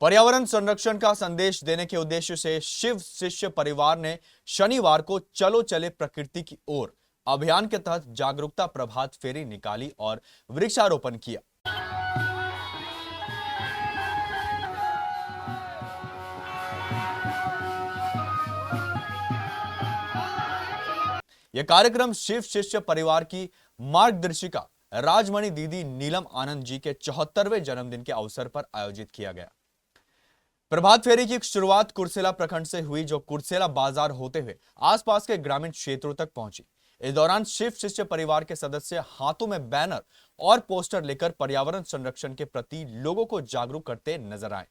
पर्यावरण संरक्षण का संदेश देने के उद्देश्य से शिव शिष्य परिवार ने शनिवार को चलो चले प्रकृति की ओर अभियान के तहत जागरूकता प्रभात फेरी निकाली और वृक्षारोपण किया। यह कार्यक्रम शिव शिष्य परिवार की मार्गदर्शिका राजमणि दीदी नीलम आनंद जी के 74वें जन्मदिन के अवसर पर आयोजित किया गया। प्रभात फेरी की शुरुआत कुर्सेला प्रखंड से हुई, जो कुर्सेला बाजार होते हुए आसपास के ग्रामीण क्षेत्रों तक पहुंची। इस दौरान शिव शिष्य परिवार के सदस्य हाथों में बैनर और पोस्टर लेकर पर्यावरण संरक्षण के प्रति लोगों को जागरूक करते नजर आए।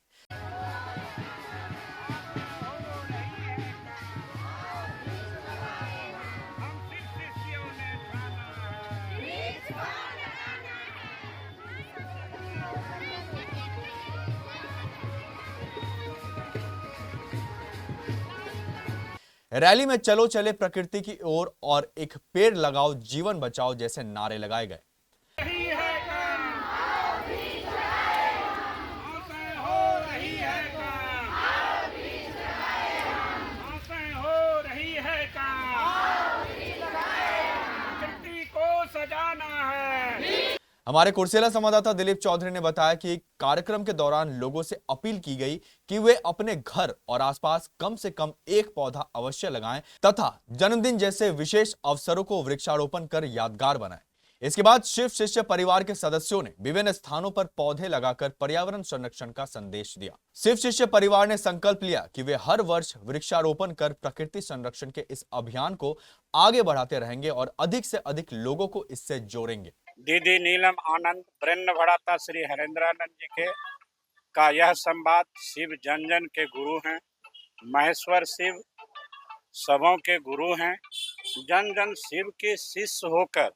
रैली में चलो चले प्रकृति की ओर और एक पेड़ लगाओ जीवन बचाओ जैसे नारे लगाए गए। हमारे कुर्सेला संवाददाता दिलीप चौधरी ने बताया कि कार्यक्रम के दौरान लोगों से अपील की गई कि वे अपने घर और आसपास कम से कम एक पौधा अवश्य लगाएं तथा जन्मदिन जैसे विशेष अवसरों को वृक्षारोपण कर यादगार बनाएं। इसके बाद शिव शिष्य परिवार के सदस्यों ने विभिन्न स्थानों पर पौधे लगाकर पर्यावरण संरक्षण का संदेश दिया। शिव शिष्य परिवार ने संकल्प लिया कि वे हर वर्ष वृक्षारोपण कर प्रकृति संरक्षण के इस अभियान को आगे बढ़ाते रहेंगे और अधिक से अधिक लोगों को इससे जोड़ेंगे। दीदी नीलम आनंद ब्रह्म भड़ाता श्री हरेंद्रानंद जी के का यह संवाद शिव जन जन के गुरु हैं। महेश्वर शिव सबों के गुरु हैं। जन जन शिव के शिष्य होकर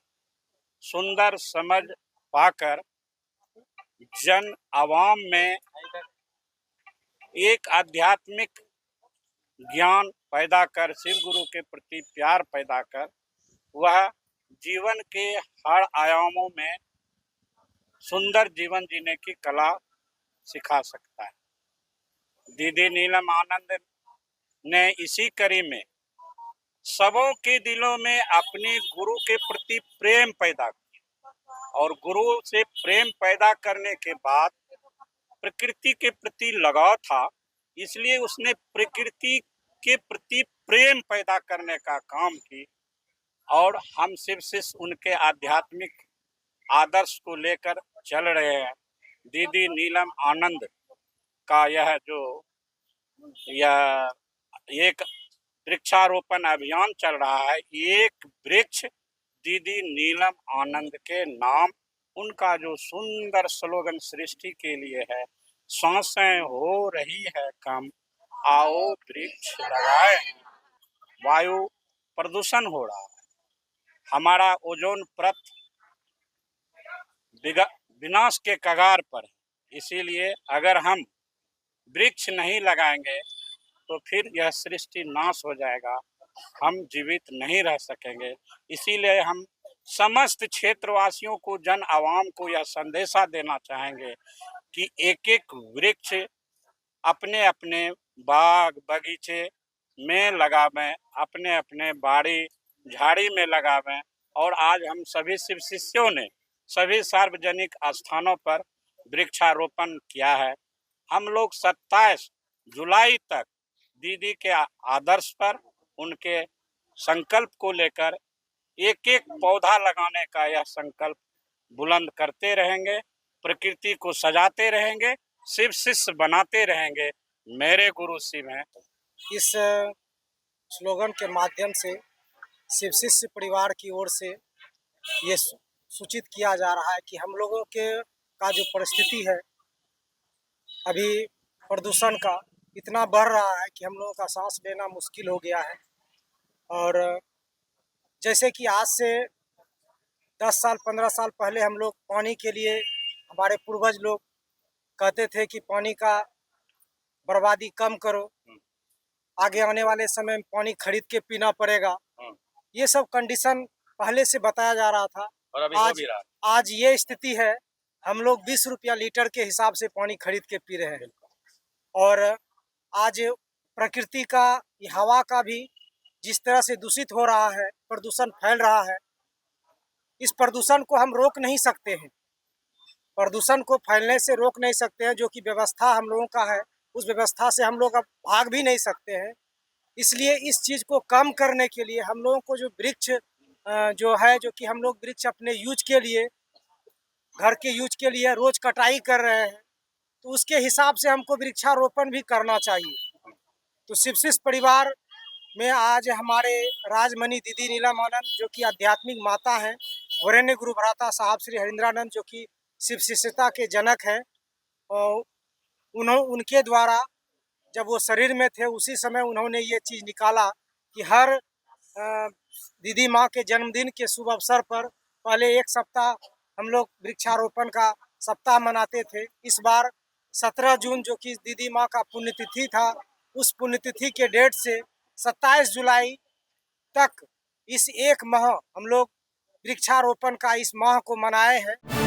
सुंदर समझ पाकर जन आवाम में एक आध्यात्मिक ज्ञान पैदा कर, शिव गुरु के प्रति प्यार पैदा कर, वह जीवन के हर आयामों में सुंदर जीवन जीने की कला सिखा सकता है। दीदी नीलम आनंद ने इसी कड़ी में सबों के दिलों में अपने गुरु के प्रति प्रेम पैदा किया और गुरु से प्रेम पैदा करने के बाद प्रकृति के प्रति लगाव था, इसलिए उसने प्रकृति के प्रति प्रेम पैदा करने का काम की और हम शिव शिष्य उनके आध्यात्मिक आदर्श को लेकर चल रहे हैं। दीदी नीलम आनंद का यह एक वृक्षारोपण अभियान चल रहा है। एक वृक्ष दीदी नीलम आनंद के नाम, उनका जो सुंदर स्लोगन सृष्टि के लिए है, सांसें हो रही है कम, आओ वृक्ष लगाए। वायु प्रदूषण हो रहा है, हमारा ओजोन परत विनाश के कगार पर है। इसीलिए अगर हम वृक्ष नहीं लगाएंगे तो फिर यह सृष्टि नाश हो जाएगा, हम जीवित नहीं रह सकेंगे। इसीलिए हम समस्त क्षेत्रवासियों को, जन आवाम को यह संदेशा देना चाहेंगे कि एक एक वृक्ष अपने अपने बाग बगीचे में लगावें, अपने अपने बाड़ी झाड़ी में लगावें। और आज हम सभी शिव शिष्यों ने सभी सार्वजनिक स्थानों पर वृक्षारोपण किया है। हम लोग 27 जुलाई तक दीदी के आदर्श पर, उनके संकल्प को लेकर एक एक पौधा लगाने का यह संकल्प बुलंद करते रहेंगे, प्रकृति को सजाते रहेंगे, शिव शिष्य बनाते रहेंगे। मेरे गुरु शिव हैं। इस स्लोगन के माध्यम से शिव शिष्य परिवार की ओर से ये सूचित किया जा रहा है कि हम लोगों के का जो परिस्थिति है अभी प्रदूषण का इतना बढ़ रहा है कि हम लोगों का सांस लेना मुश्किल हो गया है। और जैसे कि आज से 10 साल 15 साल पहले हम लोग पानी के लिए, हमारे पूर्वज लोग कहते थे कि पानी का बर्बादी कम करो, आगे आने वाले समय में पानी खरीद के पीना पड़ेगा। ये सब कंडीशन पहले से बताया जा रहा था और अभी आज ये स्थिति है, हम लोग 20 रुपया लीटर के हिसाब से पानी खरीद के पी रहे हैं। और आज प्रकृति का, ये हवा का भी जिस तरह से दूषित हो रहा है, प्रदूषण फैल रहा है, इस प्रदूषण को हम रोक नहीं सकते हैं। प्रदूषण को फैलने से रोक नहीं सकते हैं, जो कि व्यवस्था हम लोगों का है, उस व्यवस्था से हम लोग अब भाग भी नहीं सकते हैं। इसलिए इस चीज़ को कम करने के लिए हम लोगों को जो वृक्ष जो है, जो कि हम लोग वृक्ष अपने यूज के लिए, घर के यूज के लिए रोज कटाई कर रहे हैं, तो उसके हिसाब से हमको वृक्षारोपण भी करना चाहिए। तो शिवशिष्ट परिवार में आज हमारे राजमणि दीदी नीलम आनंद, जो कि आध्यात्मिक माता हैं, वरेण्य गुरु भ्राता साहब श्री हरिंद्रानंद, जो कि शिव शिष्यता के जनक हैं, और उनके द्वारा जब वो शरीर में थे उसी समय उन्होंने ये चीज़ निकाला कि हर दीदी माँ के जन्मदिन के शुभ अवसर पर पहले एक सप्ताह हम लोग वृक्षारोपण का सप्ताह मनाते थे। इस बार 17 जून, जो कि दीदी माँ का पुण्यतिथि था, उस पुण्यतिथि के डेट से 27 जुलाई तक इस एक माह हम लोग वृक्षारोपण का इस माह को मनाए हैं।